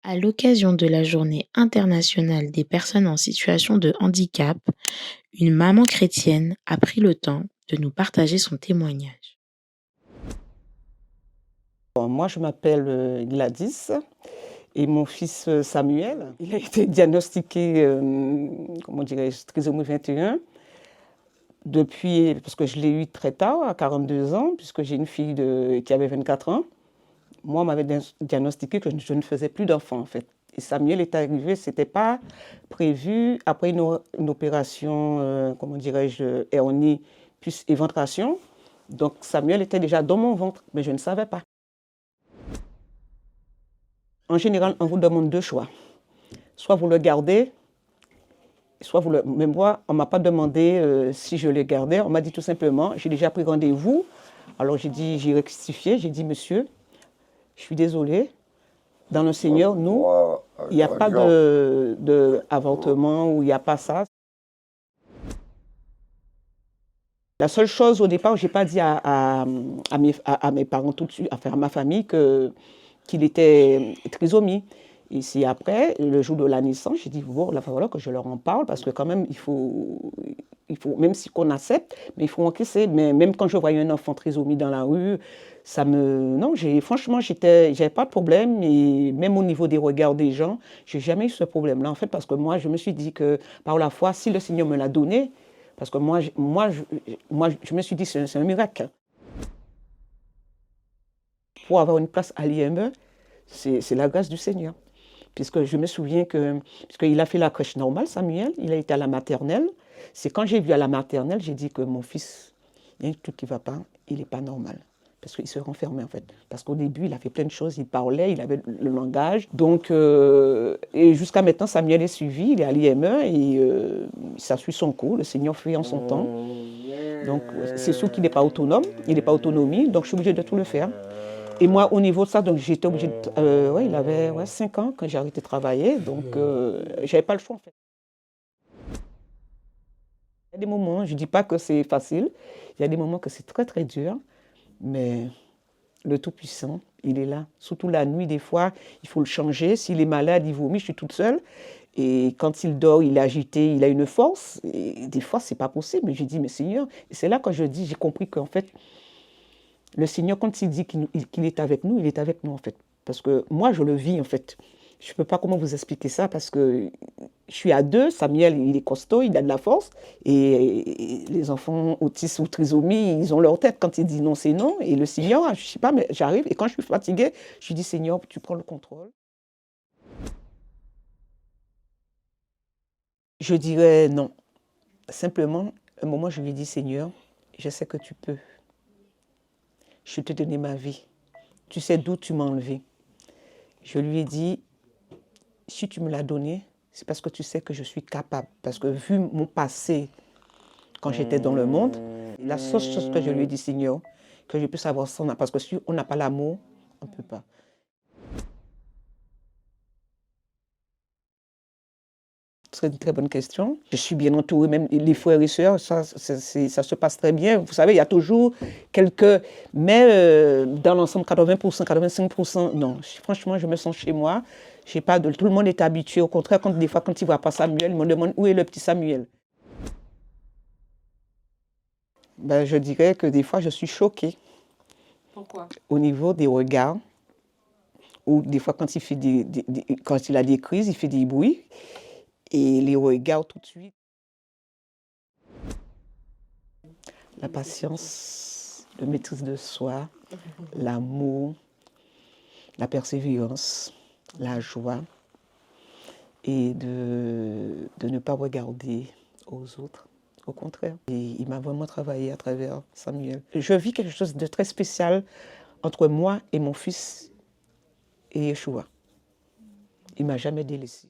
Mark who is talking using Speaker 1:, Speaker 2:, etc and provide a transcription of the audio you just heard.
Speaker 1: À l'occasion de la Journée internationale des personnes en situation de handicap, une maman chrétienne a pris le temps de nous partager son témoignage.
Speaker 2: Bon, moi, je m'appelle Gladys et mon fils Samuel, il a été diagnostiqué, comment dirais-je, trisomie 21 depuis, parce que je l'ai eu très tard, à 42 ans, puisque j'ai une fille qui avait 24 ans. Moi, on m'avait diagnostiqué que je ne faisais plus d'enfants, en fait. Et Samuel est arrivé, c'était pas prévu, après une opération, comment dirais-je, hernie plus éventration. Donc Samuel était déjà dans mon ventre, mais je ne savais pas. En général, on vous demande deux choix. Soit vous le gardez, soit vous le... Mais moi, on ne m'a pas demandé si je le gardais. On m'a dit tout simplement, j'ai déjà pris rendez-vous. Alors j'ai rectifié, j'ai dit, monsieur, je suis désolé. Dans le Seigneur, nous, il n'y a pas d'avortement ou il n'y a pas ça. La seule chose au départ, je n'ai pas dit à mes parents tout de suite, enfin à ma famille, qu'il était trisomie. Et c'est après, le jour de la naissance, j'ai dit, bon, il va falloir que je leur en parle, parce que quand même, il faut même si qu'on accepte, mais il faut encaisser. Mais même quand je voyais un enfant trisomie dans la rue, ça me... Non, franchement, j'avais pas de problème. Et même au niveau des regards des gens, j'ai jamais eu ce problème-là, en fait, parce que moi, je me suis dit que par la foi, si le Seigneur me l'a donné, parce que je me suis dit, c'est un miracle. Pour avoir une place à l'IME, c'est la grâce du Seigneur. Puisque je me souviens puisqu'il a fait la crèche normale, Samuel, il a été à la maternelle. C'est quand j'ai vu à la maternelle, j'ai dit que mon fils, il y a un truc qui ne va pas, il n'est pas normal. Parce qu'il se renfermait en fait. Parce qu'au début, il a fait plein de choses, il parlait, il avait le langage. Donc, et jusqu'à maintenant, Samuel est suivi, il est à l'IME et ça suit son cours, le Seigneur fait en son temps. Donc, c'est sûr qu'il n'est pas autonome, il n'est pas autonomie, donc je suis obligée de tout le faire. Et moi, au niveau de ça, donc j'étais obligée de... ouais, il avait 5 ans quand j'ai arrêté de travailler, donc j'avais pas le choix en fait. Il y a des moments, je ne dis pas que c'est facile, il y a des moments que c'est très très dur, mais le Tout-Puissant, il est là. Surtout la nuit, des fois, il faut le changer. S'il est malade, il vomit, je suis toute seule. Et quand il dort, il est agité, il a une force. Et des fois, c'est pas possible. Mais je dis, mais Seigneur, et c'est là que je dis, j'ai compris qu'en fait, le Seigneur, quand il dit qu'il est avec nous, il est avec nous en fait. Parce que moi, je le vis en fait. Je ne peux pas comment vous expliquer ça parce que je suis à deux. Samuel, il est costaud, il a de la force. Et les enfants autistes ou trisomie, ils ont leur tête. Quand ils disent non, c'est non. Et le Seigneur, je ne sais pas, mais j'arrive. Et quand je suis fatiguée, je dis Seigneur, tu prends le contrôle. Je dirais non. Simplement, un moment, je lui dis Seigneur, je sais que tu peux. Je t'ai donné ma vie. Tu sais d'où tu m'as enlevé. Je lui ai dit, si tu me l'as donné, c'est parce que tu sais que je suis capable. Parce que vu mon passé, quand j'étais dans le monde, la seule chose que je lui ai dit, Seigneur, que je puisse avoir ça, parce que si on n'a pas l'amour, on ne peut pas. C'est une très bonne question. Je suis bien entourée, même les frères et sœurs, ça se passe très bien. Vous savez, il y a toujours quelques... Mais dans l'ensemble, 80%, 85%, non. Franchement, je me sens chez moi. Je sais pas, tout le monde est habitué. Au contraire, des fois, quand ils ne voient pas Samuel, ils me demandent où est le petit Samuel. Ben, je dirais que des fois, je suis choquée.
Speaker 3: Pourquoi?
Speaker 2: Au niveau des regards, ou des fois, quand quand il a des crises, il fait des bruits. Et les regards tout de suite. La patience, la maîtrise de soi, l'amour, la persévérance, la joie et de ne pas regarder aux autres. Au contraire. Et il m'a vraiment travaillé à travers Samuel. Je vis quelque chose de très spécial entre moi et mon fils et Yeshua. Il ne m'a jamais délaissé.